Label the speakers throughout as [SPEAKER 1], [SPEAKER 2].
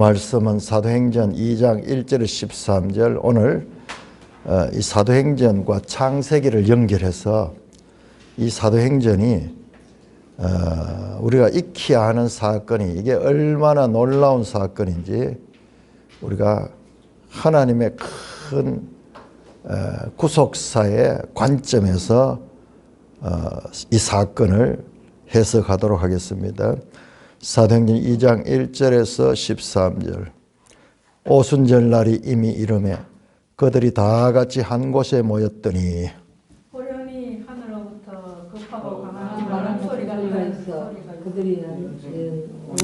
[SPEAKER 1] 말씀은 사도행전 2장 1절에서 13절. 오늘 이 사도행전과 창세기를 연결해서 이 사도행전이 우리가 익혀야 하는 사건이 이게 얼마나 놀라운 사건인지 우리가 하나님의 큰 구속사의 관점에서 이 사건을 해석하도록 하겠습니다. 사도행전 2장 1절에서 13절. 오순절날이 이미 이르매 그들이 다 같이 한 곳에 모였더니
[SPEAKER 2] 호련히 하늘로부터 급하고 강한 바람 소리가 들려서 그들이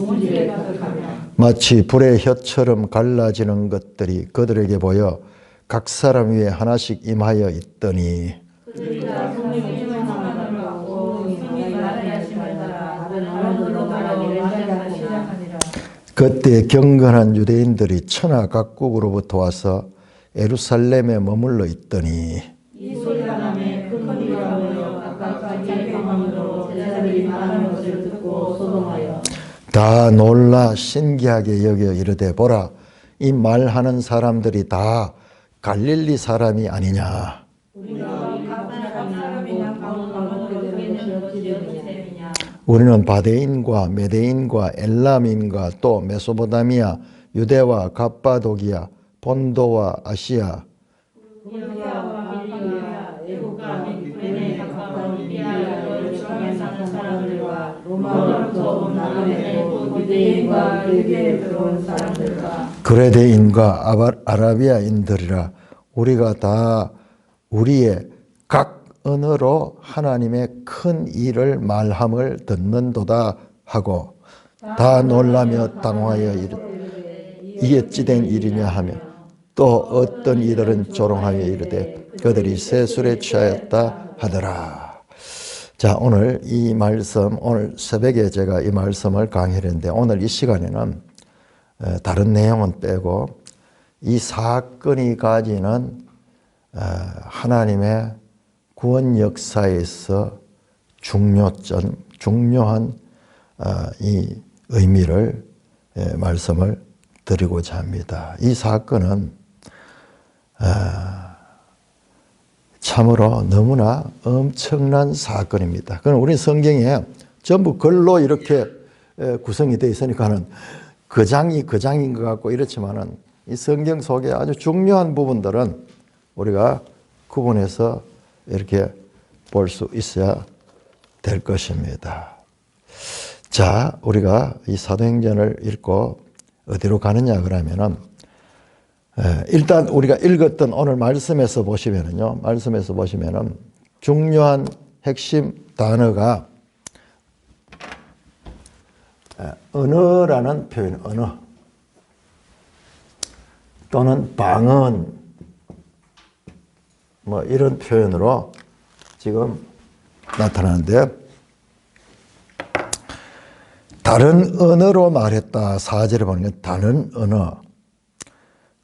[SPEAKER 2] 온 집에 가득하며
[SPEAKER 1] 마치 불의 혀처럼 갈라지는 것들이 그들에게 보여 각 사람 위에 하나씩 임하여 있더니
[SPEAKER 2] 그들이 다 성령의 충만함을 받고 성령이 나라의 하심을 따라 다른 나라들로 나가기를 시작하니라.
[SPEAKER 1] 그때 경건한 유대인들이 천하 각국으로부터 와서 예루살렘에 머물러 있더니
[SPEAKER 2] 이 소리가 나매 큰 비가 모여 각각 자기의 방언으로 제자들이 말하는 것을 듣고 소동하여
[SPEAKER 1] 다 놀라 신기하게 여겨 이르되 보라 이 말하는 사람들이 다 갈릴리 사람이 아니냐. 우리는 바데인과 메데인과 엘람인과 또 메소포타미아, 유대와 갑바도기아, 본도와 아시아,
[SPEAKER 2] 불가와 갈릴리와 애국과 미쿠레네 가까운 이리아 요청에 사는 사람들과 로마로부터 온 나그네고 유대인과 유대에 들어온 사람들과
[SPEAKER 1] 그레데인과 아라비아인들이라. 우리가 다 우리의 각 언어로 하나님의 큰 일을 말함을 듣는도다 하고 다 놀라며 당황하여 이르되 이게 어찌된 일이냐 하며 또 어떤 이들은 조롱하여 이르되 그들이 세술에 취하였다 하더라. 자, 오늘 이 말씀, 오늘 새벽에 제가 이 말씀을 강의했는데 오늘 이 시간에는 다른 내용은 빼고 이 사건이 가지는 하나님의 구원 역사에서 중요한 이 의미를 말씀을 드리고자 합니다. 이 사건은 참으로 너무나 엄청난 사건입니다. 그럼 우리 성경에 전부 글로 이렇게 구성이 되어 있으니까는 그 장인 것 같고 이렇지만은 이 성경 속에 아주 중요한 부분들은 우리가 구분해서 이렇게 볼 수 있어야 될 것입니다. 자, 우리가 이 사도행전을 읽고 어디로 가느냐 그러면은 일단 우리가 읽었던 오늘 말씀에서 보시면은요. 말씀에서 보시면은 중요한 핵심 단어가 언어라는 표현, 언어 또는 방언 뭐 이런 표현으로 지금 나타나는데 다른 언어로 말했다. 4절에 보면 다른 언어.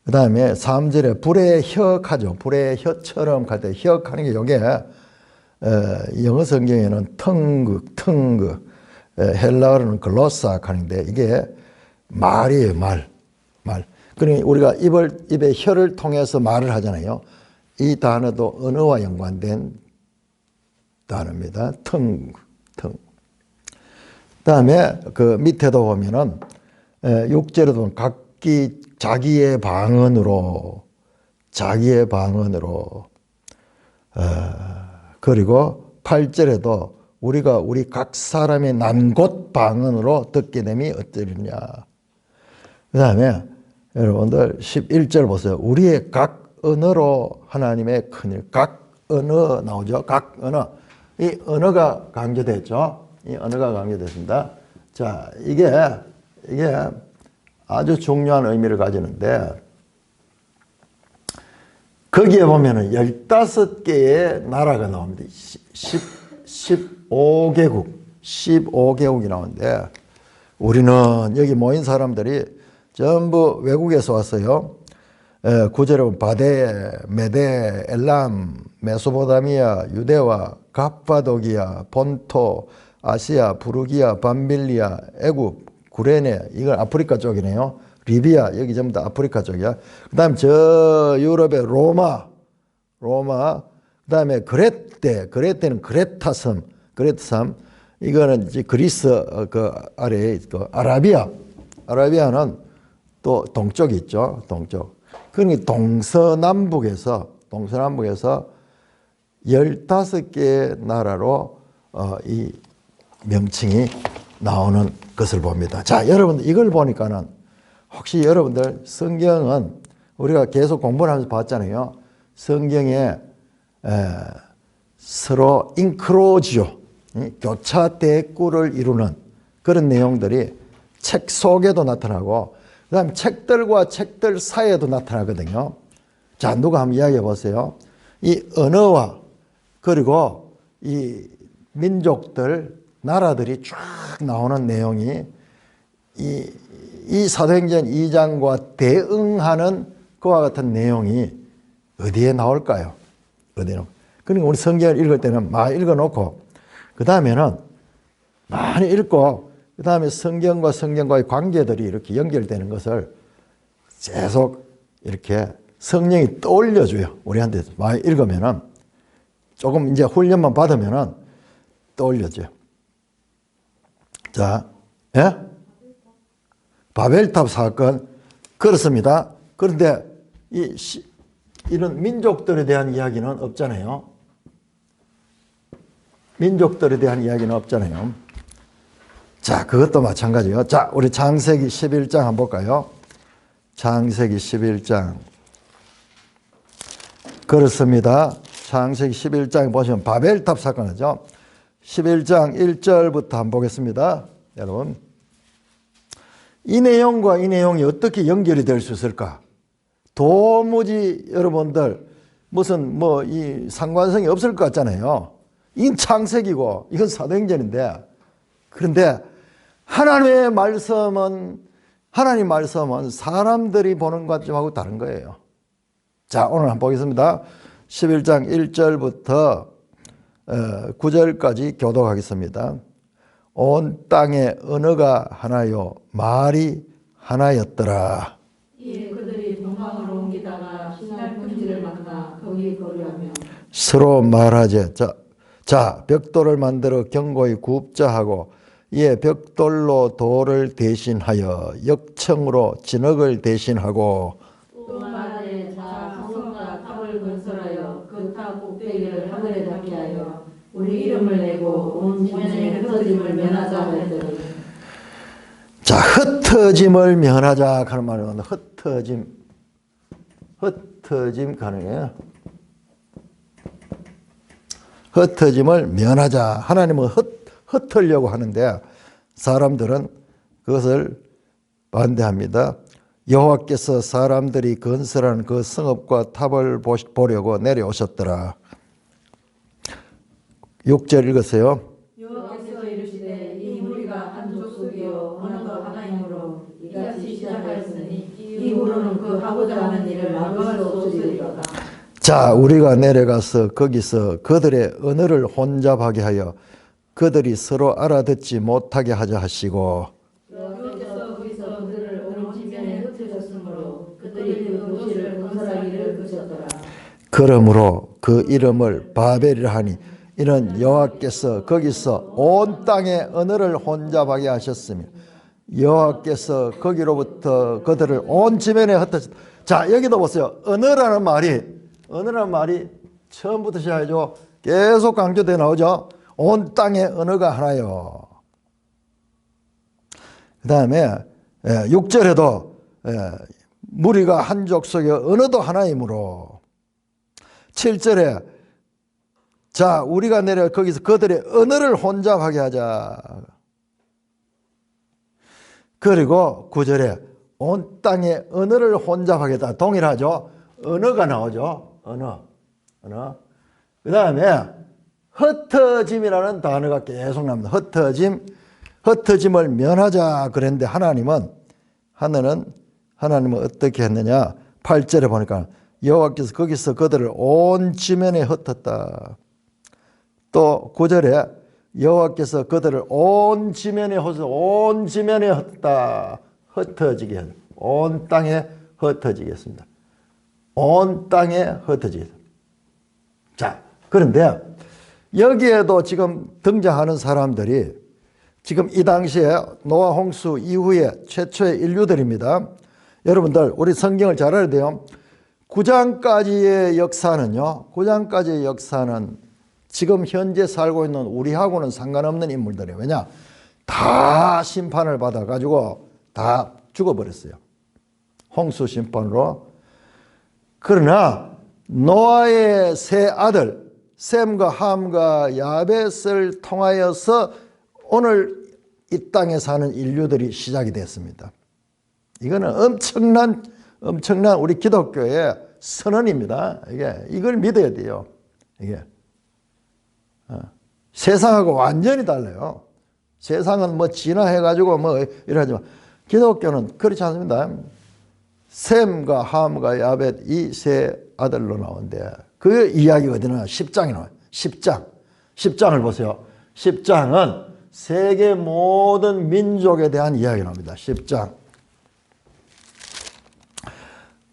[SPEAKER 1] 그 다음에 3절에 불의 혀하죠. 불의 혀처럼 갈 때 혀하는 게 이게 영어 성경에는 텅그 헬라어로는 글로사 하는데 이게 말이에요. 말. 그러니까 우리가 입에 혀를 통해서 말을 하잖아요. 이 단어도 언어와 연관된 단어입니다. 텅. 그다음에 그 밑에도 보면은 6절에도 보면 각기 자기의 방언으로 그리고 8절에도 우리가 우리 각 사람의 남곳 방언으로 듣게 됨이 어쩌리냐. 그다음에 여러분들 11절 보세요. 우리의 각 언어로 하나님의 큰일, 각 언어 나오죠. 각 언어. 이 언어가 강조됐죠. 이 언어가 강조됐습니다. 자, 이게 아주 중요한 의미를 가지는데 거기에 보면은 15개의 나라가 나옵니다. 15개국이 나오는데 우리는 여기 모인 사람들이 전부 외국에서 왔어요. 9절에 보면 바데, 메데, 엘람, 메소포타미아, 유대와 갑바도기아, 본토, 아시아, 부르기아, 밤빌리아, 애굽, 구레네, 이건 아프리카 쪽이네요. 리비아 여기 전부 다 아프리카 쪽이야. 그다음 저 유럽의 로마, 그다음에 그레테는 그레타섬, 이거는 이제 그리스 그 아래에 그 아라비아는 또 동쪽이 있죠, 동쪽. 그러니까 동서남북에서 15개의 나라로 이 명칭이 나오는 것을 봅니다. 자, 여러분들 이걸 보니까는 혹시 여러분들 성경은 우리가 계속 공부를 하면서 봤잖아요. 성경에 서로 인크로지오, 교차 대꾸를 이루는 그런 내용들이 책 속에도 나타나고 그 다음에 책들과 책들 사이에도 나타나거든요. 자, 누가 한번 이야기해 보세요. 이 언어와 그리고 이 민족들, 나라들이 쫙 나오는 내용이 이 사도행전 2장과 대응하는 그와 같은 내용이 어디에 나올까요? 그러니까 우리 성경을 읽을 때는 많이 읽어놓고 그 다음에는 많이 읽고 그 다음에 성경과의 관계들이 이렇게 연결되는 것을 계속 이렇게 성령이 떠올려줘요. 우리한테 많이 읽으면은 조금 이제 훈련만 받으면은 떠올려줘요. 자, 예? 바벨탑 사건 그렇습니다. 그런데 이런 민족들에 대한 이야기는 없잖아요. 자, 그것도 마찬가지요. 자, 우리 창세기 11장 한번 볼까요? 창세기 11장. 그렇습니다. 창세기 11장 보시면 바벨탑 사건이죠. 11장 1절부터 한번 보겠습니다. 여러분. 이 내용과 이 내용이 어떻게 연결이 될 수 있을까? 도무지 여러분들 무슨 이 상관성이 없을 것 같잖아요. 이건 창세기고 이건 사도행전인데 그런데 하나님 말씀은 사람들이 보는 것 좀 하고 다른 거예요. 자, 오늘 한번 보겠습니다. 11장 1절부터 9절까지 교독하겠습니다. 온 땅의 언어가 하나요 말이 하나였더라.
[SPEAKER 2] 이에 그들이 동방으로 옮기다가 신할 분지를 만나 거기 거류하며
[SPEAKER 1] 서로 말하제. 자, 벽돌을 만들어 견고히 굽자 하고 이에 벽돌로 돌을 대신하여 역청으로 진흙을 대신하고
[SPEAKER 2] 또 말하되 자 성과 탑을 건설하여 그 탑 꼭대기를 하늘에 닿게 하여 우리 이름을 내고 온 지면에 흩어짐을 면하자 하였더니
[SPEAKER 1] 자, 흩어짐을 면하자 하는 말은 흩어짐 가능해요. 흩어짐을 면하자. 하나님은 흩으려고 하는데 사람들은 그것을 반대합니다. 여호와께서 사람들이 건설한 그 성읍과 탑을 보려고 내려오셨더라. 6절 읽으세요.
[SPEAKER 2] 여호와께서 이르시되 이 무리가 한 족속이요 언어도 하나이므로 이같이 시작하였으니 이후로는 그 하고자 하는 일을 막을 수 없으리로다.
[SPEAKER 1] 자, 우리가 내려가서 거기서 그들의 언어를 혼잡하게 하여 그들이 서로 알아듣지 못하게 하자 하시고
[SPEAKER 2] 여호와께서 거기서 그들을 온 지면에 흩으셨으므로 그들이 그 도시를 건설하기를 그쳤더라.
[SPEAKER 1] 그러므로 그 이름을 바벨이라 하니 이는 여호와께서 거기서 온 땅의 언어를 혼잡하게 하셨으며 여호와께서 거기로부터 그들을 온 지면에 흩으셨다. 자, 여기도 보세요. 언어라는 말이 처음부터 시작하죠. 계속 강조되어 나오죠. 온 땅의 언어가 하나요. 그 다음에 6절에도 무리가 한 족속의 언어도 하나이므로 7절에 자, 우리가 내려 거기서 그들의 언어를 혼잡하게 하자. 그리고 9절에 온 땅의 언어를 혼잡하게 하다. 동일하죠. 언어가 나오죠. 언어. 그 다음에 흩어짐이라는 단어가 계속 나옵니다. 흩어짐을 면하자 그랬는데 하나님은 어떻게 했느냐. 8절에 보니까 여호와께서 거기서 그들을 온 지면에 흩었다. 또 9절에 여호와께서 그들을 온 지면에 흩었다. 흩어지게 하죠. 온 땅에 흩어지겠습니다. 온 땅에 흩어지겠습니다. 자, 그런데 여기에도 지금 등장하는 사람들이 지금 이 당시에 노아 홍수 이후에 최초의 인류들입니다. 여러분들 우리 성경을 잘 알아야 돼요. 9장까지의 역사는요. 9장까지의 역사는 지금 현재 살고 있는 우리하고는 상관없는 인물들이에요. 왜냐? 다 심판을 받아가지고 다 죽어버렸어요. 홍수 심판으로. 그러나 노아의 세 아들 셈과 함과 야벳을 통하여서 오늘 이 땅에 사는 인류들이 시작이 됐습니다. 이거는 엄청난 우리 기독교의 선언입니다. 이걸 믿어야 돼요. 이게 세상하고 완전히 달라요. 세상은 뭐 진화해가지고 뭐 이러지만 기독교는 그렇지 않습니다. 셈과 함과 야벳 이 세 아들로 나오는데 그 이야기가 어디나 10장에 나와요. 10장을 보세요. 10장은 세계 모든 민족에 대한 이야기가 나옵니다. 10장.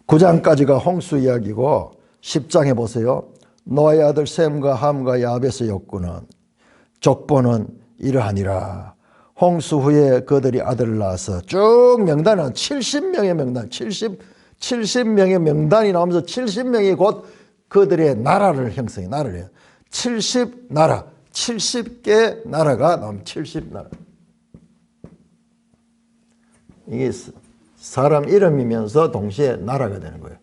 [SPEAKER 1] 9장까지가 홍수 이야기고 10장에 보세요. 노아의 아들 셈과 함과 야벳의 욕구는 족보는 이러하니라. 홍수 후에 그들이 아들을 낳아서 쭉 명단은 70명의 명단, 70명의 명단이 나오면서 70명이 곧 그들의 나라를 형성해. 나라를 해요. 70나라, 70개 나라가 나오면 70나라. 이게 사람 이름이면서 동시에 나라가 되는 거예요.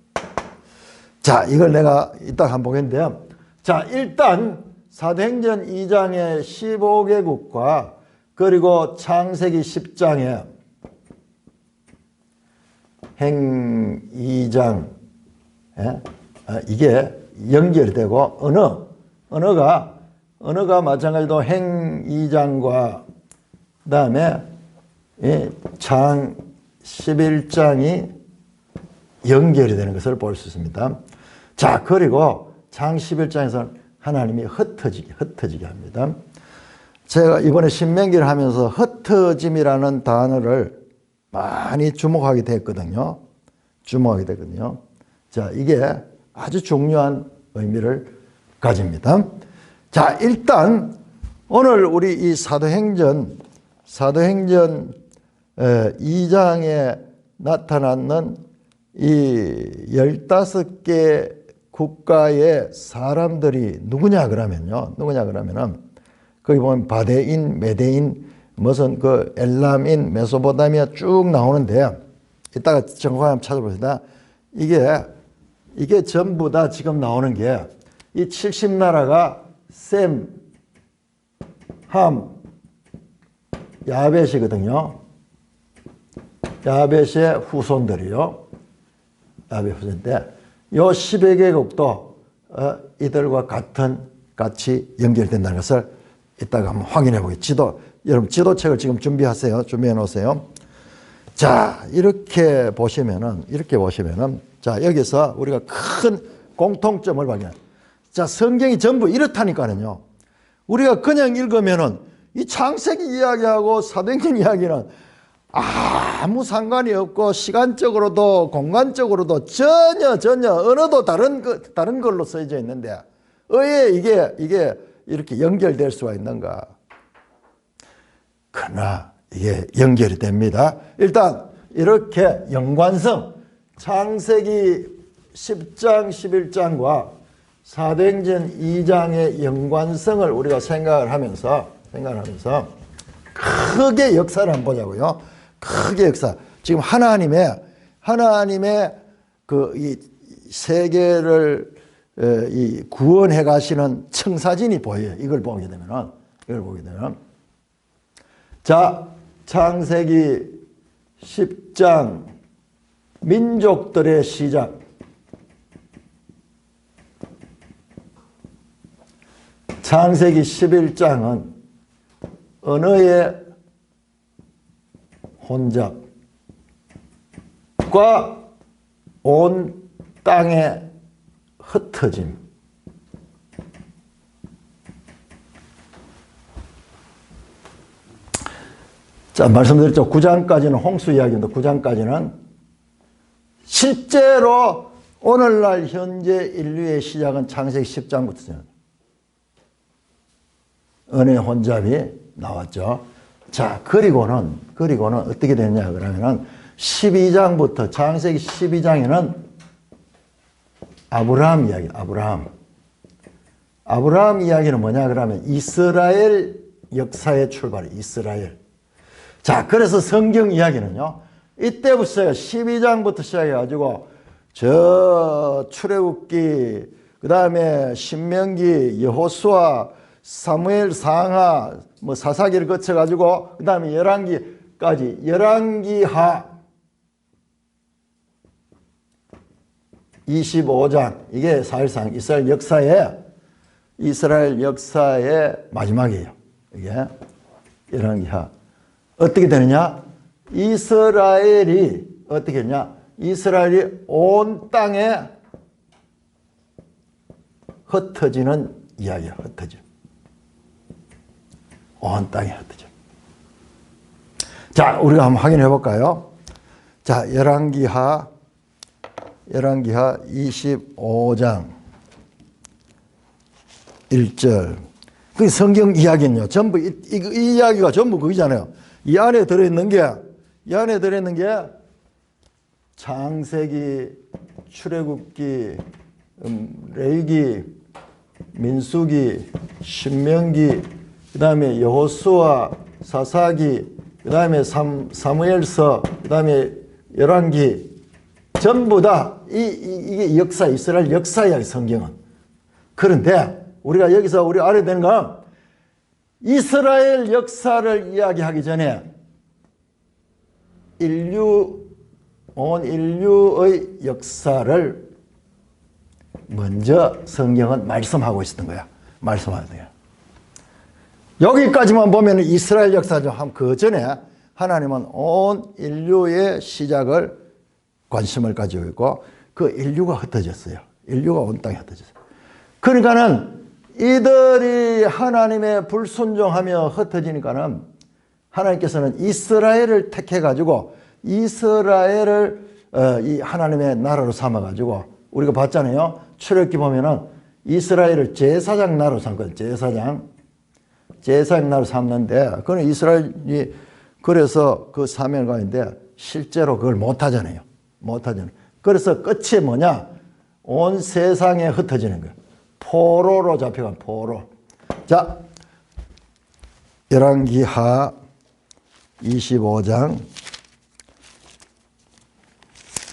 [SPEAKER 1] 자, 이걸 내가 이따 한번 보겠는데요. 자, 일단 사도행전 2장의 15개국과 그리고 창세기 10장에 행 2장 이게 연결되고 언어가 마찬가지로 행 2장과 그다음에 장 11장이 연결이 되는 것을 볼 수 있습니다. 자, 그리고 장 11장에서는 하나님이 흩어지게 합니다. 제가 이번에 신명기를 하면서 흩어짐이라는 단어를 많이 주목하게 됐거든요. 자, 이게 아주 중요한 의미를 가집니다. 자, 일단 오늘 우리 이 사도행전 2장에 나타나는 이 15개 국가의 사람들이 누구냐 그러면은 거기 보면 바데인, 메데인, 무슨 그 엘람인, 메소포타미아 쭉 나오는데 이따가 정확하게 한번 찾아보시다. 이게 전부 다 지금 나오는 게 이 70나라가 셈, 함, 야벳이거든요. 야벳의 후손들이요. 야벳 후손인데 요 10개국도 이들과 같이 연결된다는 것을 이따가 한번 확인해 보겠습니다. 여러분 지도책을 지금 준비하세요. 준비해 놓으세요. 자, 이렇게 보시면은 자, 여기서 우리가 큰 공통점을 발견해요. 자, 성경이 전부 이렇다니까요. 우리가 그냥 읽으면은 이 창세기 이야기하고 사도행전 이야기는 아무 상관이 없고 시간적으로도 공간적으로도 전혀 언어도 다른 걸로 써져 있는데 왜 이게 이렇게 연결될 수가 있는가? 그러나 이게 연결이 됩니다. 일단 이렇게 연관성, 창세기 10장, 11장과 사도행전 2장의 연관성을 우리가 생각을 하면서 크게 역사를 한번 보자고요. 크게 역사. 지금 하나님의 그 이 세계를 이 구원해 가시는 청사진이 보여요. 이걸 보게 되면 자, 창세기 10장 민족들의 시작. 창세기 11장은 언어의 혼잡과 온 땅의 흩어짐. 자, 말씀드렸죠. 9장까지는 홍수 이야기인데 9장까지는 실제로 오늘날 현재 인류의 시작은 창세기 10장부터죠. 은혜 혼잡이 나왔죠. 자, 그리고는 어떻게 됐냐 그러면은 12장부터 창세기 12장에는 아브라함 이야기, 아브라함 이야기는 뭐냐 그러면 이스라엘 역사의 출발이 이스라엘. 자, 그래서 성경 이야기는요. 이때부터 12장부터 시작해가지고 저 출애굽기, 그 다음에 신명기, 여호수아, 사무엘 상하, 뭐 사사기를 거쳐가지고 그 다음에 열왕기까지 열왕기하 25장 이게 사실상 이스라엘 역사의 마지막이에요. 이게 열왕기하 어떻게 되느냐? 이스라엘이 어떻게 되냐? 이스라엘이 온 땅에 흩어지는 이야기야. 흩어져. 온 땅에 흩어져. 자, 우리가 한번 확인해 볼까요? 자, 열왕기하 25장 1절. 그 성경 이야기는요. 전부 이 이야기가 전부 그거잖아요. 이 안에 들어있는 게 창세기, 출애굽기, 레위기, 민수기, 신명기, 그 다음에 여호수아, 사사기, 그 다음에 사무엘서, 그 다음에 열왕기 전부 다 이게 역사, 이스라엘 역사야 성경은. 그런데 우리가 여기서 우리 알아야 되는 건 이스라엘 역사를 이야기하기 전에 온 인류의 역사를 먼저 성경은 말씀하고 있었던 거야. 말씀하는 거야. 여기까지만 보면 이스라엘 역사죠. 그 전에 하나님은 온 인류의 시작을 관심을 가지고 있고 그 인류가 흩어졌어요. 인류가 온 땅에 흩어졌어요. 그러니까는 이들이 하나님의 불순종하며 흩어지니까는 하나님께서는 이스라엘을 택해가지고 이스라엘을 이 하나님의 나라로 삼아가지고 우리가 봤잖아요. 출애굽기 보면은 이스라엘을 제사장 나라로 삼거든. 제사장 나라로 삼는데 그건 이스라엘이 그래서 그 사명을 가는데 실제로 그걸 못하잖아요. 그래서 끝이 뭐냐? 온 세상에 흩어지는 거예요. 포로로 잡혀간 포로. 자, 열왕기하 25장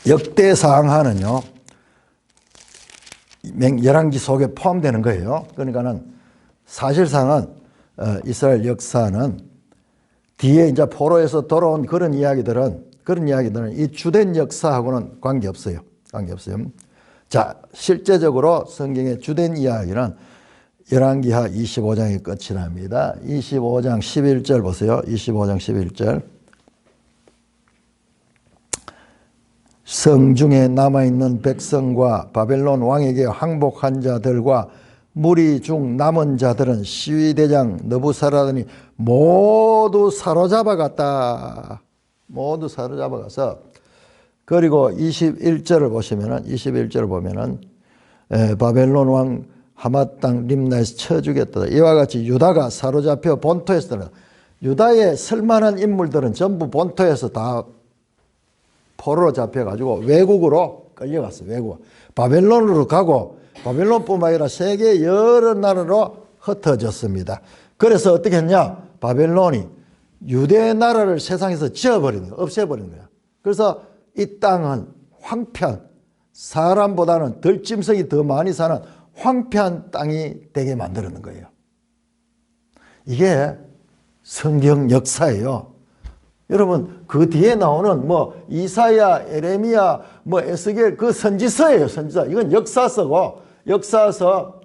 [SPEAKER 1] 역대상하는요 열왕기 속에 포함되는 거예요. 그러니까는 사실상은 이스라엘 역사는 뒤에 이제 포로에서 돌아온 그런 이야기들은 이 주된 역사하고는 관계없어요. 자, 실제적으로 성경의 주된 이야기는 열왕기하 25장이 끝이 납니다. 25장 11절 보세요. 25장 11절. 성중에 남아있는 백성과 바벨론 왕에게 항복한 자들과 무리 중 남은 자들은 시위대장 느부사라단이 모두 사로잡아갔다. 모두 사로잡아가서 그리고 21절을 보면은 바벨론 왕 하맛 땅 림나에서 쳐 죽였다. 이와 같이 유다가 사로잡혀 본토에서 유다의 쓸만한 인물들은 전부 본토에서 다 포로로 잡혀가지고 외국으로 끌려갔어요. 외국. 바벨론으로 가고 바벨론뿐만 아니라 세계 여러 나라로 흩어졌습니다. 그래서 어떻게 했냐? 바벨론이 유대 나라를 세상에서 지어버린 거야. 없애버린 거야. 그래서 이 땅은 황폐한, 사람보다는 들짐승이 더 많이 사는 황폐한 땅이 되게 만들었는 거예요. 이게 성경 역사예요. 여러분, 그 뒤에 나오는 뭐 이사야, 에레미야, 뭐 에스겔 그 선지서예요. 선지서. 이건 역사서고, 역사서.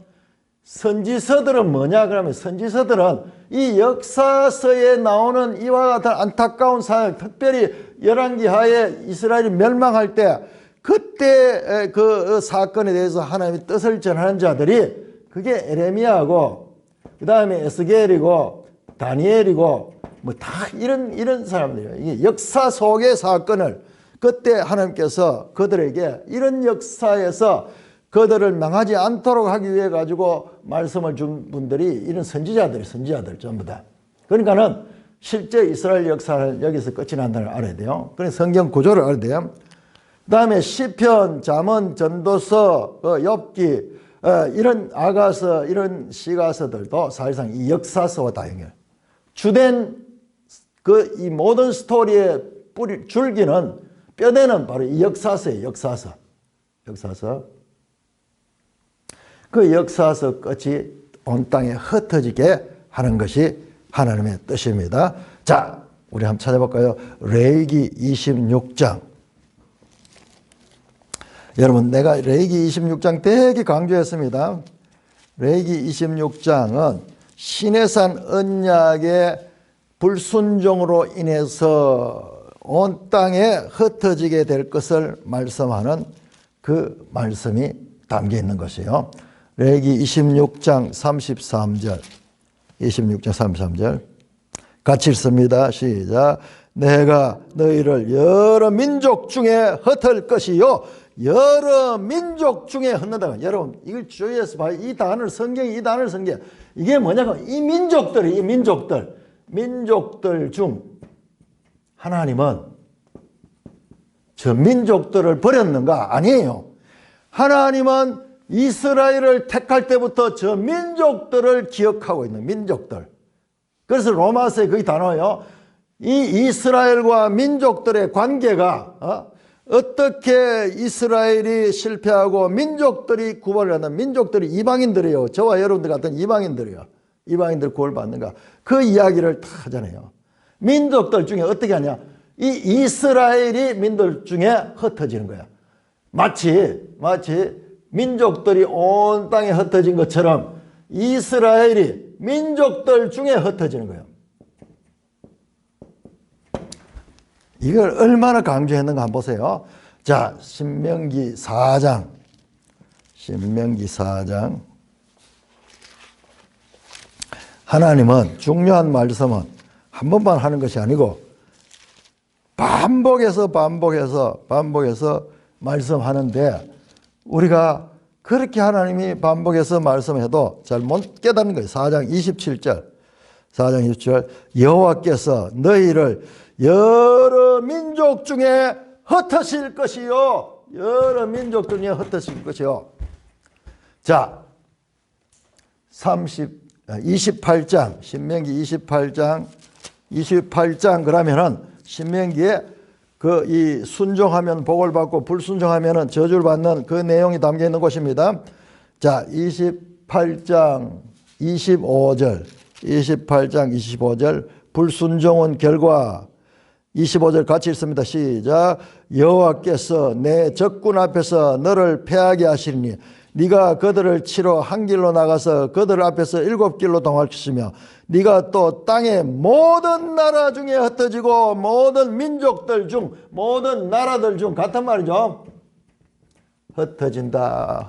[SPEAKER 1] 선지서들은 뭐냐 그러면 선지서들은 이 역사서에 나오는 이와 같은 안타까운 사연, 특별히 열왕기하에 이스라엘이 멸망할 때 그때 그 사건에 대해서 하나님의 뜻을 전하는 자들이 그게 에레미야고 그 다음에 에스겔이고 다니엘이고 뭐 다 이런 사람들이에요. 이게 역사 속의 사건을 그때 하나님께서 그들에게 이런 역사에서 그들을 망하지 않도록 하기 위해 가지고 말씀을 준 분들이 이런 선지자들 전부 다. 그러니까는 실제 이스라엘 역사는 여기서 끝이 난다는 걸 알아야 돼요. 그래서 성경 구조를 알아야 돼요. 그 다음에 시편, 잠언, 전도서, 욥기, 이런 아가서, 이런 시가서들도 사실상 이 역사서와 다 연결. 주된 이 모든 스토리의 줄기는, 뼈대는 바로 이 역사서예요. 역사서. 그 역사서 끝이 온 땅에 흩어지게 하는 것이 하나님의 뜻입니다. 자, 우리 한번 찾아볼까요? 레위기 26장. 여러분, 내가 레위기 26장 되게 강조했습니다. 레위기 26장은 시내산 언약의 불순종으로 인해서 온 땅에 흩어지게 될 것을 말씀하는 그 말씀이 담겨 있는 것이에요. 레위기 26장 33절. 26장 33절. 같이 읽습니다. 시작. 내가 너희를 여러 민족 중에 흩을 것이요. 여러 민족 중에 흩는다. 여러분, 이걸 주의해서 봐요. 이 단어를 성경에 이게 뭐냐면 이 민족들 중 하나님은 저 민족들을 버렸는가? 아니에요. 하나님은 이스라엘을 택할 때부터 저 민족들을 기억하고 있는 민족들. 그래서 로마서에 그 단어예요. 이 이스라엘과 민족들의 관계가 어떻게 이스라엘이 실패하고 민족들이 구원을 하는 민족들이 이방인들이에요. 저와 여러분들 같은 이방인들이에요. 이방인들 구원을 받는가. 그 이야기를 다 하잖아요. 민족들 중에 어떻게 하냐. 이 이스라엘이 민족 중에 흩어지는 거야. 마치 민족들이 온 땅에 흩어진 것처럼 이스라엘이 민족들 중에 흩어지는 거예요. 이걸 얼마나 강조했는가 한번 보세요. 자, 신명기 4장. 하나님은 중요한 말씀은 한 번만 하는 것이 아니고 반복해서 말씀하는데 우리가 그렇게 하나님이 반복해서 말씀해도 잘 못 깨닫는 거예요. 4장 27절. 여호와께서 너희를 여러 민족 중에 흩으실 것이요. 여러 민족 중에 흩으실 것이요. 자, 28장, 신명기 28장 그러면은 신명기에 이 순종하면 복을 받고 불순종하면은 저주를 받는 그 내용이 담겨 있는 곳입니다. 자, 28장 25절. 불순종은 결과. 25절 같이 읽습니다. 시작. 여호와께서 내 적군 앞에서 너를 패하게 하시리니 네가 그들을 치러 한 길로 나가서 그들 앞에서 7길로 동할 것이며 네가 또 땅의 모든 나라 중에 흩어지고 모든 민족들 중 모든 나라들 중 같은 말이죠. 흩어진다.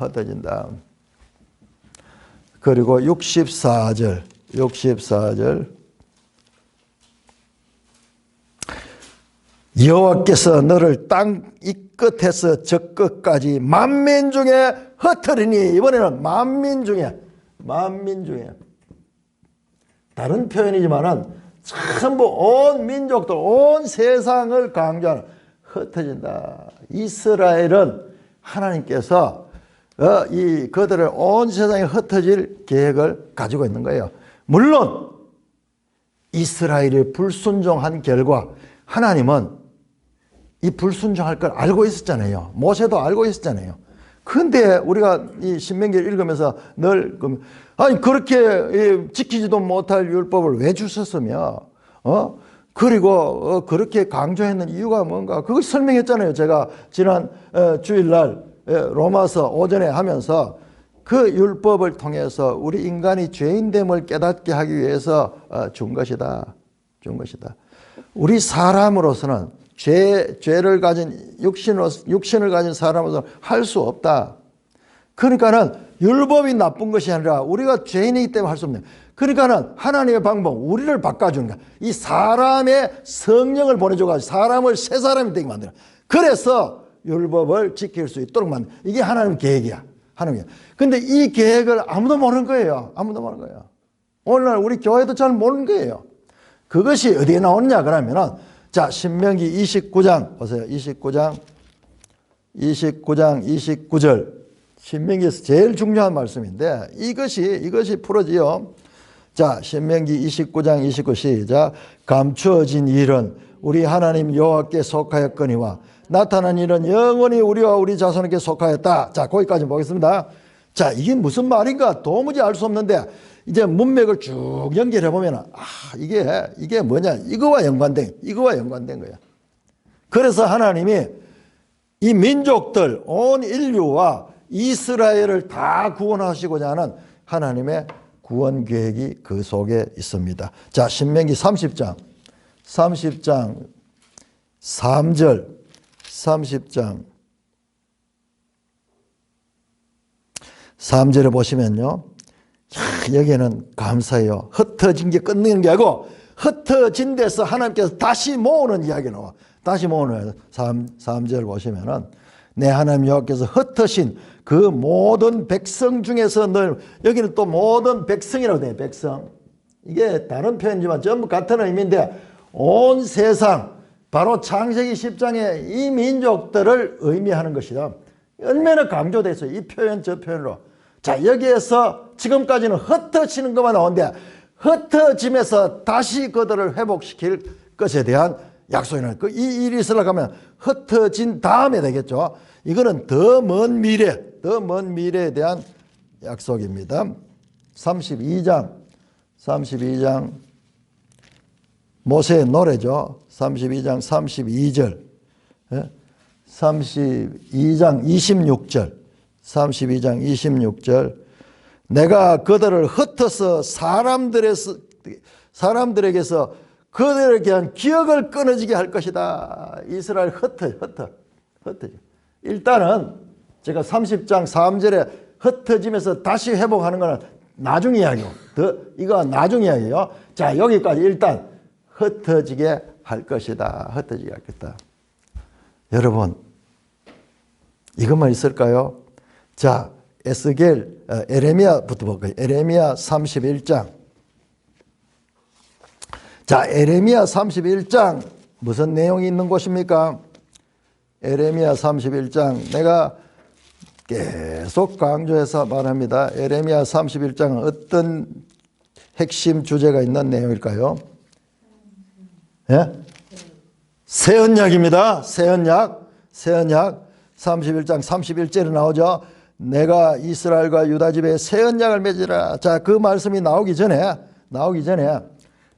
[SPEAKER 1] 그리고 64절. 여호와께서 너를 땅 이 끝에서 저 끝까지 만민 중에 흩으리니 이번에는 만민 중에 다른 표현이지만은 전부 온 민족들 온 세상을 강조하는 흩어진다. 이스라엘은 하나님께서 그들을 온 세상에 흩어질 계획을 가지고 있는 거예요. 물론 이스라엘이 불순종한 결과 하나님은 이 불순종할 걸 알고 있었잖아요. 모세도 알고 있었잖아요. 근데 우리가 이 신명기를 읽으면서 그렇게 지키지도 못할 율법을 왜 주셨으며, 그리고 그렇게 강조했는 이유가 뭔가, 그걸 설명했잖아요. 제가 지난 주일날 로마서 오전에 하면서 그 율법을 통해서 우리 인간이 죄인됨을 깨닫게 하기 위해서 준 것이다. 우리 사람으로서는 죄를 가진 육신을 가진 사람으로서는 할 수 없다. 그러니까는 율법이 나쁜 것이 아니라 우리가 죄인이기 때문에 할 수 없네. 그러니까는 하나님의 방법, 우리를 바꿔주는 거야. 이 사람의 성령을 보내줘가지고 사람을 새 사람이 되게 만들어. 그래서 율법을 지킬 수 있도록 만든, 이게 하나님 계획이야. 하나님 계획. 근데 이 계획을 아무도 모르는 거예요. 아무도 모르는 거예요. 오늘날 우리 교회도 잘 모르는 거예요. 그것이 어디에 나오느냐 그러면은, 자, 신명기 29장 보세요. 29장 29절. 신명기에서 제일 중요한 말씀인데 이것이 풀어지요. 자, 신명기 29장 29 시작. 감추어진 일은 우리 하나님 여호와께 속하였거니와 나타난 일은 영원히 우리와 우리 자손에게 속하였다. 자, 거기까지 보겠습니다. 자, 이게 무슨 말인가 도무지 알 수 없는데 이제 문맥을 쭉 연결해 보면 이게 뭐냐, 이거와 연관된 거야. 그래서 하나님이 이 민족들 온 인류와 이스라엘을 다 구원하시고자 하는 하나님의 구원 계획이 그 속에 있습니다. 자, 신명기 30장 3절 30장 3절에 보시면요, 여기에는 감사해요. 흩어진 게 끊는 게 아니고 흩어진 데서 하나님께서 다시 모으는 이야기 나와. 다시 모으는 3절 보시면은 내 하나님 여호와께서 흩으신 그 모든 백성 중에서 늘, 여기는 또 모든 백성이라고 돼요. 백성. 이게 다른 표현이지만 전부 같은 의미인데 온 세상, 바로 창세기 10장에 이 민족들을 의미하는 것이다. 얼마나 강조되어 있어요. 이 표현 저 표현으로. 자, 여기에서 지금까지는 흩어지는 것만 나오는데 흩어짐에서 다시 그들을 회복시킬 것에 대한 약속이나 이 일이 있으려고 하면 흩어진 다음에 되겠죠. 이거는 더 먼 미래에 대한 약속입니다. 32장 모세의 노래죠. 32장 32절 32장 26절 32장 26절 내가 그들을 흩어서 사람들에게서 그들에 대한 기억을 끊어지게 할 것이다. 이스라엘 흩어져. 일단은 제가 30장 3절에 흩어지면서 다시 회복하는 거는 나중 이야기고, 이거 나중 이야기예요. 자, 여기까지 일단 흩어지게 할 것이다. 흩어지게 할 것이다. 여러분, 이것만 있을까요? 자, 에레미야부터 볼까요? 에레미야 31장. 자, 에레미야 31장 무슨 내용이 있는 곳입니까? 에레미야 31장 내가 계속 강조해서 말합니다. 에레미야 31장은 어떤 핵심 주제가 있는 내용일까요? 예? 새 언약입니다. 새 언약 31장 31절에 나오죠. 내가 이스라엘과 유다 집에 새 언약을 맺으라. 자, 그 말씀이 나오기 전에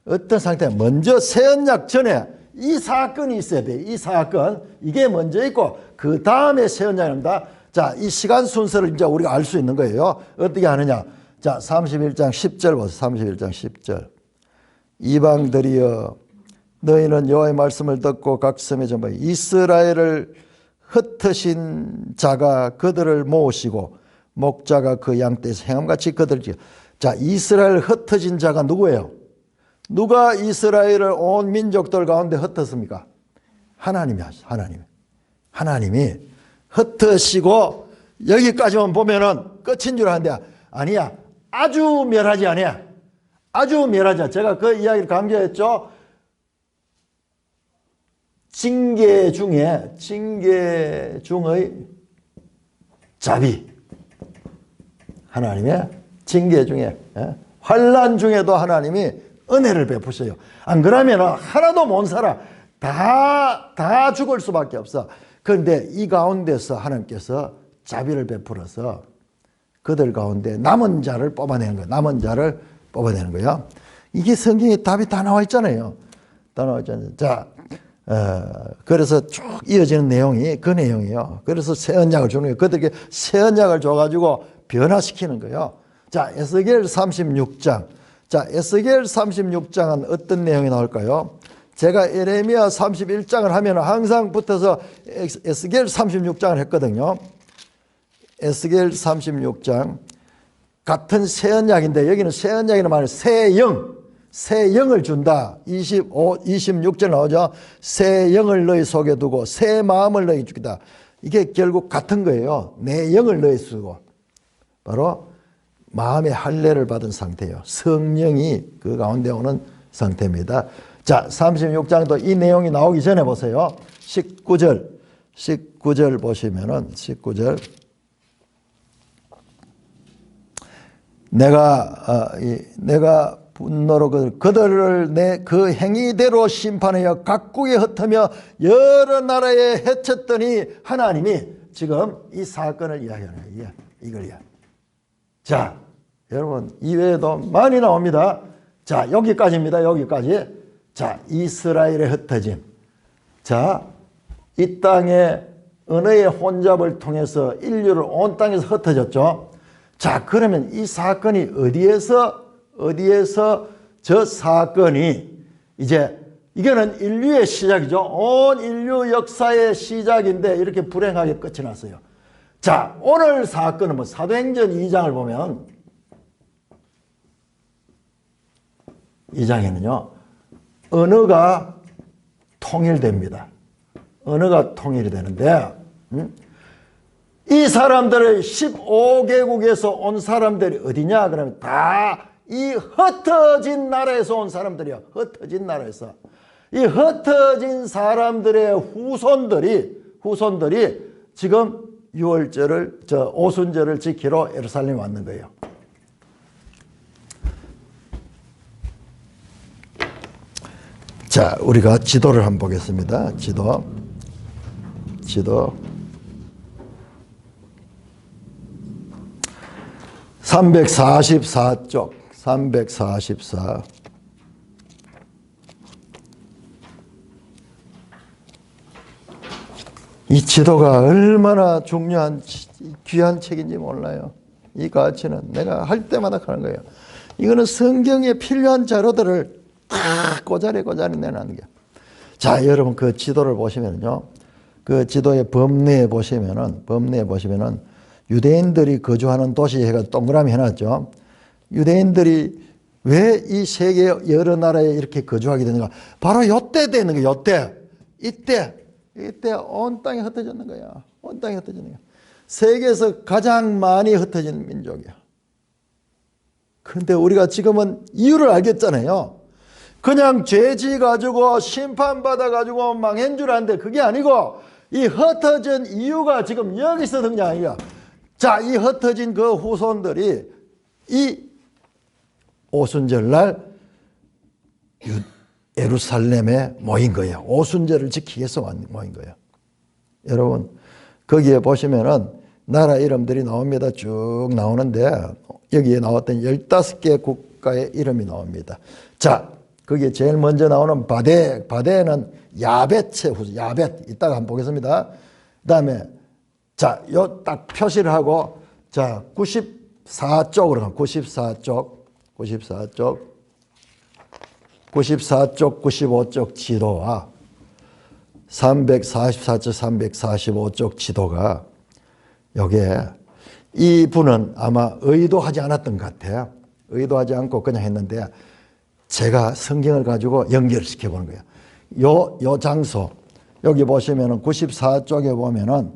[SPEAKER 1] 어떤 상태, 먼저 새 언약 전에 이 사건이 있어야 돼. 이 사건, 이게 먼저 있고 그 다음에 새 언약입니다. 자, 이 시간 순서를 이제 우리가 알 수 있는 거예요. 어떻게 하느냐? 자, 31장 10절 보세요. 31장 10절. 이방들이여, 너희는 여호와의 말씀을 듣고 각 섬에 전부 이스라엘을 흩으신 자가 그들을 모으시고 목자가 그 양떼에서 행함같이 그들을 지어. 자, 이스라엘 흩어진 자가 누구예요? 누가 이스라엘을 온 민족들 가운데 흩었습니까? 하나님이 하시죠. 하나님이 흩으시고 여기까지만 보면은 끝인 줄 아는데 아니야. 아주 멸하지 않아요. 아주 멸하지 않아. 제가 그 이야기를 강조했죠. 징계 중의 자비. 하나님의 징계 중에, 환난 중에도 하나님이 은혜를 베푸셔요. 안 그러면 하나도 못 살아. 다 죽을 수밖에 없어. 그런데 이 가운데서 하나님께서 자비를 베풀어서 그들 가운데 남은 자를 뽑아내는 거예요. 이게 성경에 답이 다 나와 있잖아요. 자, 그래서 쭉 이어지는 내용이 그 내용이에요. 그래서 새 언약을 주는 거예요. 그들에게 새 언약을 줘가지고 변화시키는 거예요. 자, 에스겔 36장. 자, 에스겔 36장은 어떤 내용이 나올까요? 제가 에레미야 31장을 하면 항상 붙어서 에스겔 36장을 했거든요. 에스겔 36장 같은 새 언약인데 여기는 새 언약이란 말은 새 영, 새 영을 준다. 26절 나오죠. 새 영을 너희 속에 두고 새 마음을 너희 주겠다. 이게 결국 같은 거예요. 내 영을 너희 쓰고 바로 마음의 할례를 받은 상태예요. 성령이 그 가운데 오는 상태입니다. 자, 36장도 이 내용이 나오기 전에 보세요. 19절 보시면은 19절 내가 분노로 그들을 내 그 행위대로 심판하여 각국에 흩으며 여러 나라에 해쳤더니 하나님이 지금 이 사건을 이야기하는 거예요. 이걸 이야기. 자, 여러분 이외에도 많이 나옵니다. 자, 여기까지입니다. 여기까지. 자, 이스라엘의 흩어짐. 자, 이 땅에 언어의 혼잡을 통해서 인류를 온 땅에서 흩어졌죠. 자, 그러면 이 사건이 어디에서 저 사건이 이제 이거는 인류의 시작이죠. 온 인류 역사의 시작인데 이렇게 불행하게 끝이 났어요. 자, 오늘 사건은 뭐 사도행전 2장을 보면 2장에는요. 언어가 통일됩니다. 언어가 통일이 되는데 이 사람들의 15개국에서 온 사람들이 어디냐? 그러면 다 이 흩어진 나라에서 온 사람들이야. 흩어진 나라에서. 이 흩어진 사람들의 후손들이 지금 유월절을, 오순절을 지키러 예루살렘에 왔는 거예요. 자, 우리가 지도를 한번 보겠습니다. 지도. 344쪽, 344. 이 지도가 얼마나 중요한, 귀한 책인지 몰라요. 이 가치는 내가 할 때마다 하는 거예요. 이거는 성경에 필요한 자료들을 다 꼬자리 내놓는 거예요. 자, 여러분 그 지도를 보시면요. 그 지도의 범내에 보시면은 유대인들이 거주하는 도시 해가 동그라미 해놨죠. 유대인들이 왜 이 세계 여러 나라에 이렇게 거주하게 되는가? 바로 요때 되는 거예요. 요때. 이때 온 땅에 흩어졌는 거야. 온 땅에 흩어지는 거야. 세계에서 가장 많이 흩어진 민족이야. 그런데 우리가 지금은 이유를 알겠잖아요. 그냥 죄지 가지고 심판받아 가지고 망한 줄 아는데 그게 아니고 이 흩어진 이유가 지금 여기서 등장이야. 자, 이 흩어진 그 후손들이 이 오순절날 예루살렘에 모인 거예요. 오순절을 지키기 위해서 모인 거예요. 여러분 거기에 보시면은 나라 이름들이 나옵니다. 쭉 나오는데 여기에 나왔던 15개 국가의 이름이 나옵니다. 자, 거기에 제일 먼저 나오는 바데는 야벳의 후손, 야벳. 이따가 한번 보겠습니다. 그 다음에 자, 요 딱 표시를 하고 자, 94쪽으로 가. 95쪽 지도와 344쪽, 345쪽 지도가 여기에 이 분은 아마 의도하지 않았던 것 같아요. 의도하지 않고 그냥 했는데 제가 성경을 가지고 연결시켜 보는 거예요. 요 장소 여기 보시면은 94쪽에 보면은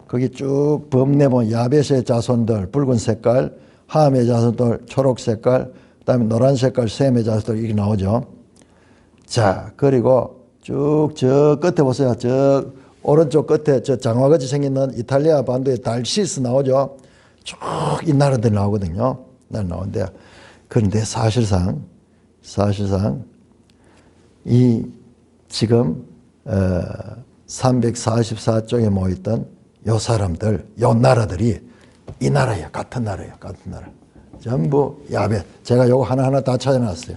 [SPEAKER 1] 거기 쭉 범내 보면 야벳의 자손들 붉은 색깔, 함의 자손들 초록 색깔, 그다음에 노란 색깔 셈의 자손들 이렇게 나오죠. 자, 그리고 쭉 저 끝에 보세요. 저 오른쪽 끝에 저 장화같이 생긴 이탈리아 반도의 달시스 나오죠. 쭉 이 나라들 나오거든요. 나오는데 그런데 사실상 이 지금 344쪽에 모였던 요 사람들, 요 나라들이 이 나라예요. 같은 나라예요. 같은 나라. 전부 야벳. 제가 요거 하나하나 다 찾아놨어요.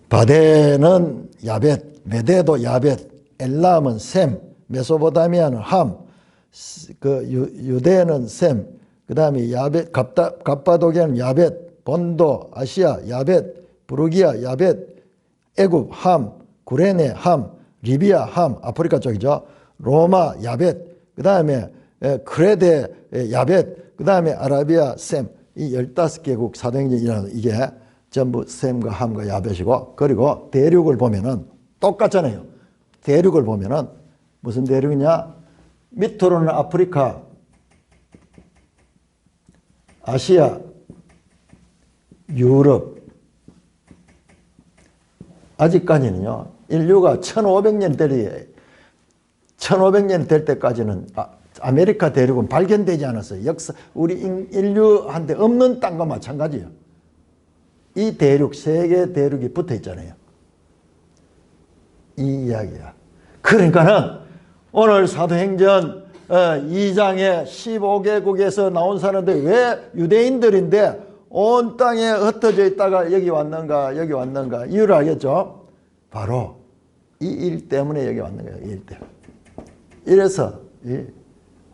[SPEAKER 1] 바데는 야벳, 메데도 야벳, 엘람은 셈, 메소포타미아는 함, 그 유대는 셈, 그 다음에 야벳, 갑바도기아는 야벳, 본도, 아시아, 야벳, 부르기아, 야벳, 애굽, 함, 구레네, 함, 리비아, 함, 아프리카 쪽이죠. 로마, 야벳, 그 다음에 크레데, 야벳, 그 다음에 아라비아, 셈, 이 15개국 사도행전이라는 이게 전부 셈과 함과 야벳이고, 그리고 대륙을 보면은 똑같잖아요. 대륙을 보면은 무슨 대륙이냐? 밑으로는 아프리카, 아시아, 유럽. 아직까지는요, 인류가 1500년 될 때까지는 아메리카 대륙은 발견되지 않았어요. 역사, 우리 인류한테 없는 땅과 마찬가지예요. 이 대륙, 세계 대륙이 붙어 있잖아요. 이 이야기야. 그러니까는 오늘 사도행전 2장에 15개국에서 나온 사람들이 왜 유대인들인데 온 땅에 흩어져 있다가 여기 왔는가, 여기 왔는가. 이유를 알겠죠? 바로 이 일 때문에 여기 왔는 거예요. 이 일 때문에. 이래서 이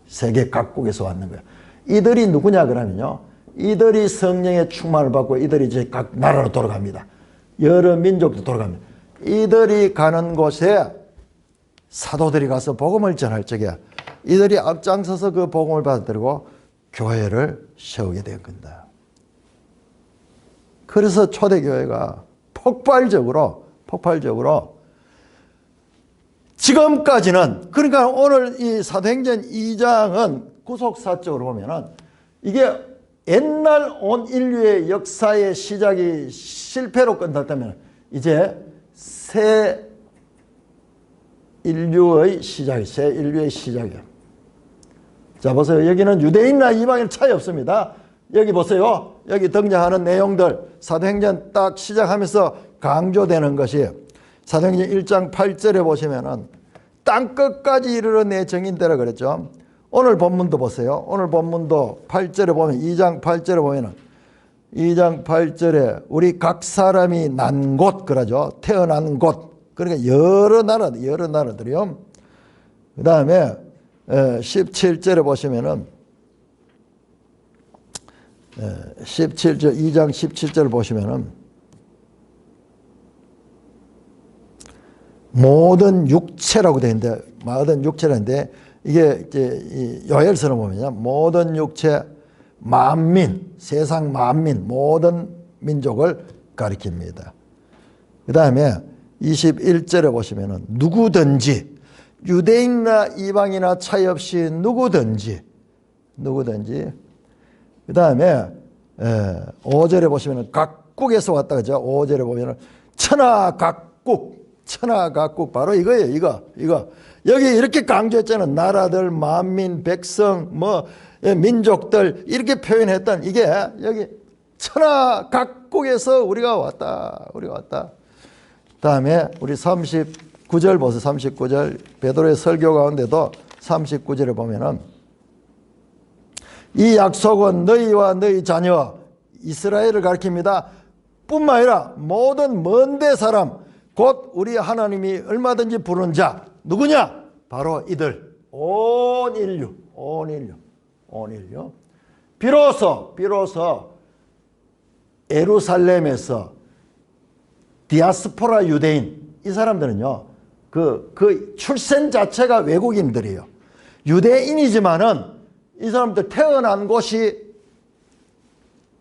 [SPEAKER 1] 세계 각국에서 왔는 거예요. 이들이 누구냐 그러면요, 이들이 성령의 충만을 받고 이들이 이제 각 나라로 돌아갑니다. 여러 민족도 돌아갑니다. 이들이 가는 곳에 사도들이 가서 복음을 전할 적에 이들이 앞장서서 그 복음을 받아들이고 교회를 세우게 된 겁니다. 그래서 초대교회가 폭발적으로 지금까지는, 그러니까 오늘 이 사도행전 2장은 구속사적으로 보면은 이게 옛날 온 인류의 역사의 시작이 실패로 끝났다면 이제 새 인류의 시작이에요. 자, 보세요. 여기는 유대인이나 이방인 차이 없습니다. 여기 보세요. 여기 등장하는 내용들, 사도행전 딱 시작하면서 강조되는 것이 사도행전 1장 8절에 보시면은 땅끝까지 이르러 내 정인되라 그랬죠. 오늘 본문도 보세요. 오늘 본문도 8절에 보면, 2장 8절에 보면은 2장 8절에 우리 각 사람이 난 곳 그러죠. 태어난 곳. 그러니까 여러 나라들이요. 그 다음에 17절에 보시면은 17절, 2장 17절 보시면은 모든 육체라고 되어 있는데, 모든 육체라는데 이게 이제 요엘서를 보면요, 모든 육체, 만민, 세상 만민, 모든 민족을 가리킵니다. 그 다음에 21절에 보시면은 누구든지, 유대인이나 이방이나 차이 없이 누구든지. 그 다음에 5절에 보시면은 각국에서 왔다 그죠. 5절에 보면은 천하각국, 바로 이거예요. 이거 여기 이렇게 강조했잖아요. 나라들, 만민, 백성, 민족들 이렇게 표현했던 이게 여기 천하각국에서 우리가 왔다. 다음에 우리 39절 보세요. 39절 베드로의 설교 가운데도 39절에 보면은 이 약속은 너희와 너희 자녀 이스라엘을 가리킵니다. 뿐만 아니라 모든 먼데 사람, 곧 우리 하나님이 얼마든지 부른 자. 누구냐? 바로 이들. 온 인류. 비로소 예루살렘에서 디아스포라 유대인, 이 사람들은요, 그 출생 자체가 외국인들이에요. 유대인이지만은 이 사람들 태어난 곳이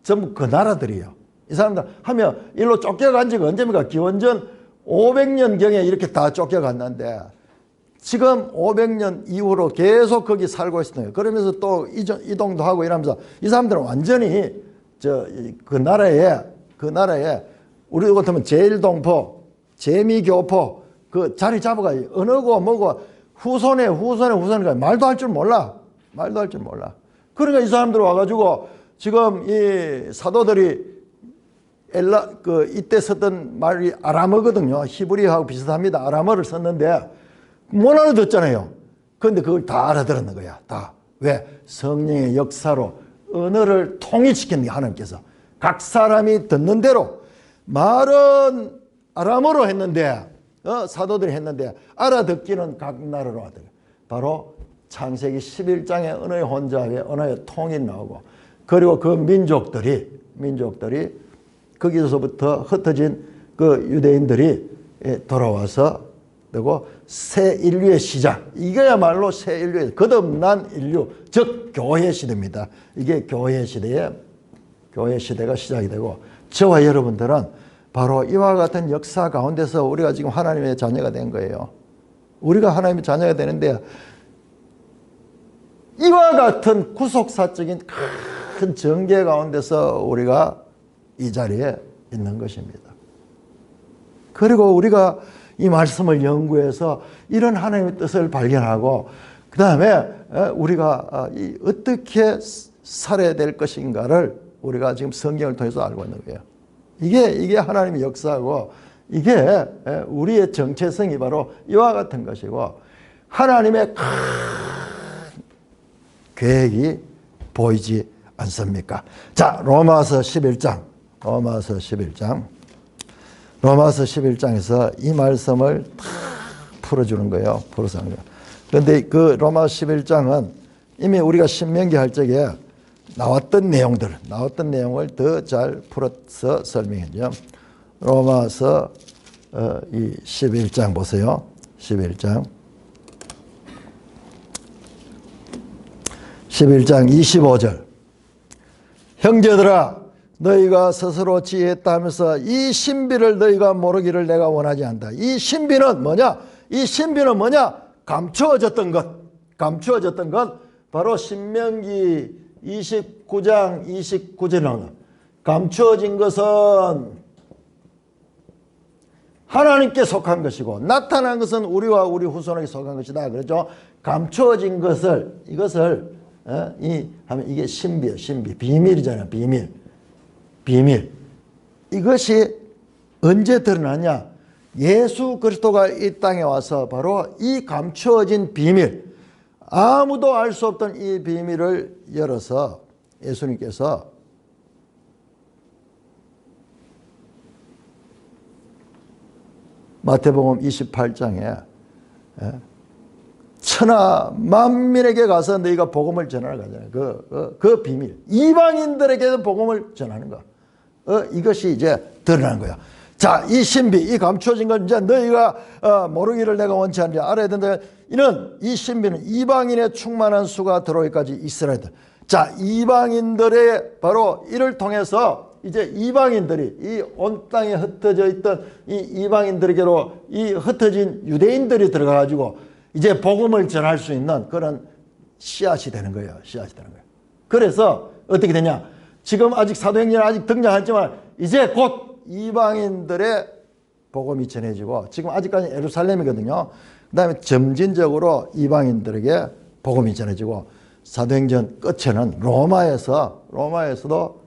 [SPEAKER 1] 전부 그 나라들이에요. 이 사람들 하면 일로 쫓겨간 지가 언제입니까? 기원전 500년경에 이렇게 다 쫓겨갔는데 지금 500년 이후로 계속 거기 살고 있어요. 그러면서 또 이동도 하고 이러면서 이 사람들은 완전히 그 나라에 우리 같으면 제일동포, 재미교포 그 자리 잡아가지고 언어고 뭐고 후손에 말도 할 줄 몰라. 그러니까 이 사람들 와가지고 지금 이 사도들이 이때 썼던 말이 아람어거든요. 히브리어하고 비슷합니다. 아람어를 썼는데 못 알아듣잖아요. 그런데 그걸 다 알아들었는 거야. 다. 왜? 성령의 역사로 언어를 통일시키는 게 하나님께서. 각 사람이 듣는 대로 말은 아람어로 했는데 사도들이 했는데 알아듣기는 각 나라로 하더라고요. 바로 창세기 11장의 언어의 혼잡에 언어의 통일이 나오고, 그리고 그 민족들이 거기서부터 흩어진 그 유대인들이 돌아와서 되고 새 인류의 시작. 이거야말로 새 인류의 거듭난 인류, 즉 교회 시대입니다. 이게 교회 시대가 시작이 되고 저와 여러분들은 바로 이와 같은 역사 가운데서 우리가 지금 하나님의 자녀가 된 거예요. 우리가 하나님의 자녀가 되는데 이와 같은 구속사적인 큰 전개 가운데서 우리가 이 자리에 있는 것입니다. 그리고 우리가 이 말씀을 연구해서 이런 하나님의 뜻을 발견하고 그 다음에 우리가 어떻게 살아야 될 것인가를 우리가 지금 성경을 통해서 알고 있는 거예요. 이게 하나님의 역사고 이게 우리의 정체성이 바로 이와 같은 것이고 하나님의 큰 계획이 보이지 않습니까? 자, 로마서 11장. 로마서 11장에서 이 말씀을 다 풀어주는 거예요. 풀어서 하는 거예요. 그런데 그 로마서 11장은 이미 우리가 신명기 할 적에 나왔던 내용을 더 잘 풀어서 설명해줘. 로마서 이 11장 보세요. 11장 25절. 형제들아 너희가 스스로 지혜했다 하면서 이 신비를 너희가 모르기를 내가 원하지 않는다. 이 신비는 뭐냐? 감추어졌던 것 바로 신명기 29장 29절에 나오는 감추어진 것은 하나님께 속한 것이고 나타난 것은 우리와 우리 후손에게 속한 것이다. 그렇죠? 감추어진 것을 하면 이게 신비예요. 신비. 비밀이잖아요. 비밀. 이것이 언제 드러나냐? 예수 그리스도가 이 땅에 와서 바로 이 감추어진 비밀, 아무도 알 수 없던 이 비밀을 열어서 예수님께서 마태복음 28장에 천하 만민에게 가서 너희가 복음을 전하는 거잖아요. 그 비밀. 이방인들에게도 복음을 전하는 거. 이것이 이제 드러나는 거야. 자, 이 신비, 이 감추어진 건 이제 너희가 모르기를 내가 원치 않는지 알아야 된다. 이 신비는 이방인의 충만한 수가 들어오기까지 있으라. 자, 이방인들의 바로 이를 통해서 이제 이방인들이 이 온 땅에 흩어져 있던 이 이방인들에게로 이 흩어진 유대인들이 들어가가지고 이제 복음을 전할 수 있는 그런 씨앗이 되는 거예요. 그래서 어떻게 되냐? 지금 아직 사도행전은 아직 등장하지만 이제 곧 이방인들의 복음이 전해지고 지금 아직까지 예루살렘이거든요. 그 다음에 점진적으로 이방인들에게 복음이 전해지고 사도행전 끝에는 로마에서도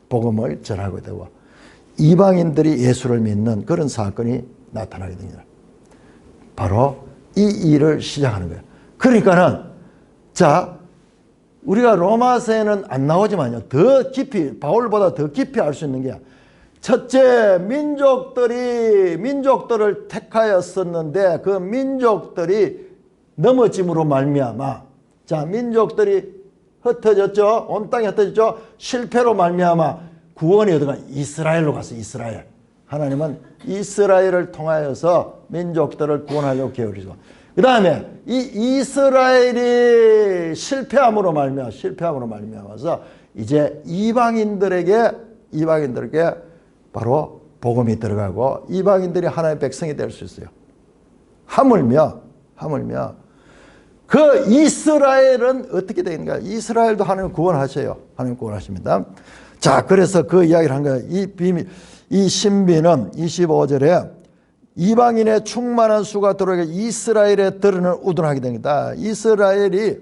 [SPEAKER 1] 복음을 전하게 되고 이방인들이 예수를 믿는 그런 사건이 나타나게 됩니다. 바로 이 일을 시작하는 거예요. 그러니까는 자, 우리가 로마서에는 안 나오지만요. 더 깊이, 바울보다 더 깊이 알 수 있는 게 첫째, 민족들을 택하였었는데 그 민족들이 넘어짐으로 말미암아, 자, 민족들이 흩어졌죠. 온 땅에 흩어졌죠. 실패로 말미암아 구원이 어디가? 이스라엘로 갔어. 이스라엘. 하나님은 이스라엘을 통하여서 민족들을 구원하려고 계획이죠. 그 다음에 이 이스라엘이 실패함으로 말미암아서 이제 이방인들에게 바로 복음이 들어가고 이방인들이 하나님의 백성이 될 수 있어요. 하물며 그 이스라엘은 어떻게 되는가? 이스라엘도 하나님 구원하셔요. 하나님 구원하십니다. 자, 그래서 그 이야기를 한 거예요. 이 비밀, 이 신비는 25절에 이방인의 충만한 수가 들어오게 이스라엘의 들은 우둔하게 됩니다. 이스라엘이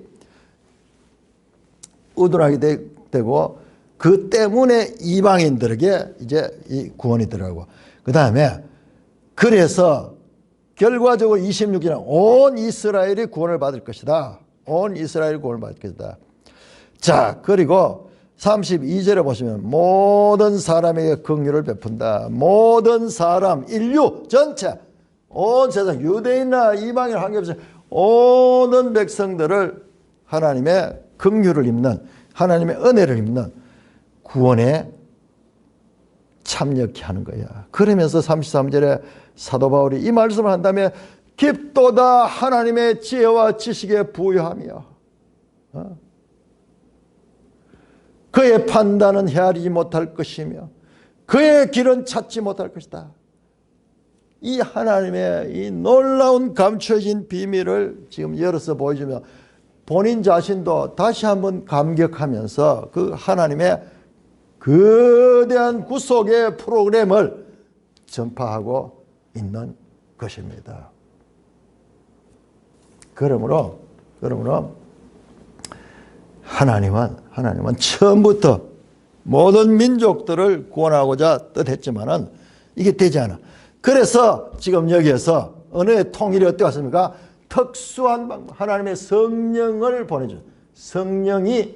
[SPEAKER 1] 우둔하게 되고 그 때문에 이방인들에게 이제 이 구원이 들어가고 그 다음에 그래서 결과적으로 26절에 온 이스라엘이 구원을 받을 것이다. 온 이스라엘이 구원을 받을 것이다. 자, 그리고 32절에 보시면 모든 사람에게 긍휼을 베푼다. 모든 사람, 인류 전체, 온 세상, 유대인이나 이방인 관계없이 모든 백성들을 하나님의 긍휼을 입는, 하나님의 은혜를 입는 구원에 참여케 하는 거야. 그러면서 33절에 사도 바울이 이 말씀을 한 다음에 깊도다 하나님의 지혜와 지식에 부유하며 그의 판단은 헤아리지 못할 것이며 그의 길은 찾지 못할 것이다. 이 하나님의 이 놀라운 감춰진 비밀을 지금 열어서 보여주며 본인 자신도 다시 한번 감격하면서 그 하나님의 거대한 구속의 프로그램을 전파하고 있는 것입니다. 그러므로 하나님은 처음부터 모든 민족들을 구원하고자 뜻했지만은 이게 되지 않아. 그래서 지금 여기에서 언어의 통일이 어떻게 왔습니까? 특수한 방법, 하나님의 성령을 보내줘. 성령이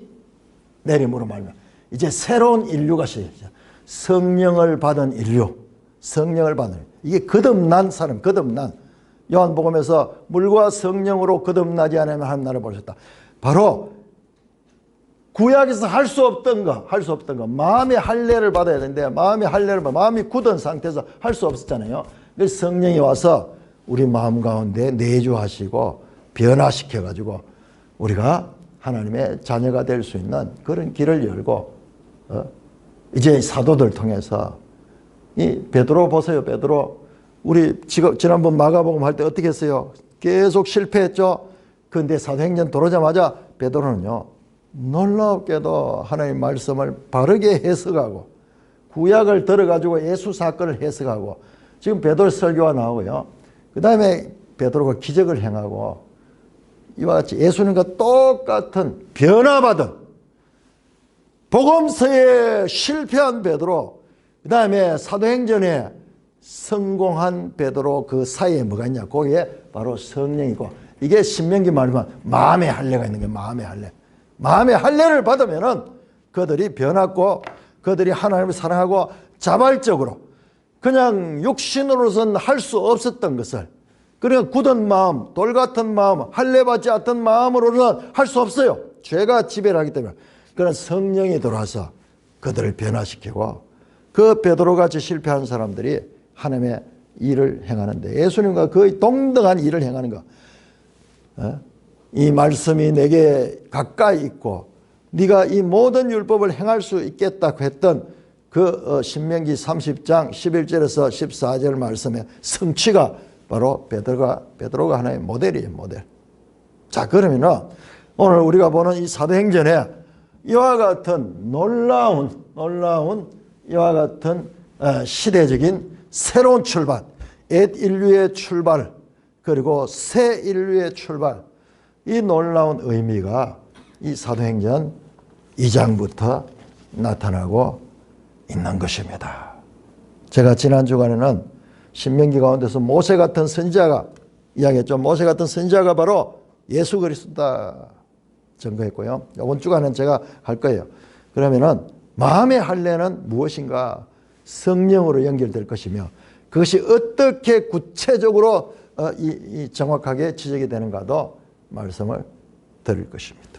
[SPEAKER 1] 내림으로 말미암아 이제 새로운 인류가 시작이죠. 성령을 받은 인류, 성령을 받은 이게 거듭난 사람, 거듭난 요한복음에서 물과 성령으로 거듭나지 않으면 하나님 나라를 보셨다. 바로 구약에서 할 수 없던 거, 마음의 할례를 받아야 되는데 마음이 굳은 상태에서 할 수 없었잖아요. 그래서 성령이 와서 우리 마음 가운데 내주하시고 변화시켜가지고 우리가 하나님의 자녀가 될 수 있는 그런 길을 열고 이제 사도들 통해서 이 베드로 보세요. 베드로 우리 지난번 마가복음 할 때 어떻게 했어요? 계속 실패했죠. 그런데 사도행전 들어오자마자 베드로는요 놀랍게도 하나님의 말씀을 바르게 해석하고 구약을 들어가지고 예수 사건을 해석하고 지금 베드로 설교가 나오고요. 그 다음에 베드로가 기적을 행하고 이와 같이 예수님과 똑같은 변화받은 복음서에 실패한 베드로, 그 다음에 사도행전에 성공한 베드로 그 사이에 뭐가 있냐? 거기에 바로 성령이고 이게 신명기 말이면 마음의 할례가 있는 거예요. 마음의 할례. 마음의 할례를 받으면은 그들이 변하고 그들이 하나님을 사랑하고 자발적으로 그냥 육신으로서는 할 수 없었던 것을 그러니까 굳은 마음, 돌 같은 마음, 할례 받지 않던 마음으로는 할 수 없어요. 죄가 지배를 하기 때문에. 그런 성령이 들어와서 그들을 변화시키고 그 베드로같이 실패한 사람들이 하나님의 일을 행하는데 예수님과 거의 동등한 일을 행하는 거. 이 말씀이 내게 가까이 있고 네가 이 모든 율법을 행할 수 있겠다고 했던 그 신명기 30장 11절에서 14절 말씀의 성취가 바로 베드로가 하나의 모델이에요. 모델. 자, 그러면은 오늘 우리가 보는 이 사도행전에 이와 같은 놀라운 이와 같은 시대적인 새로운 출발, 옛 인류의 출발, 그리고 새 인류의 출발, 이 놀라운 의미가 이 사도행전 2장부터 나타나고 있는 것입니다. 제가 지난 주간에는 신명기 가운데서 모세 같은 선지자가 이야기했죠. 모세 같은 선지자가 바로 예수 그리스도다 증거했고요. 이번 주간은 제가 할 거예요. 그러면은 마음의 할례는 무엇인가? 성령으로 연결될 것이며 그것이 어떻게 구체적으로 정확하게 지적이 되는가도 말씀을 드릴 것입니다.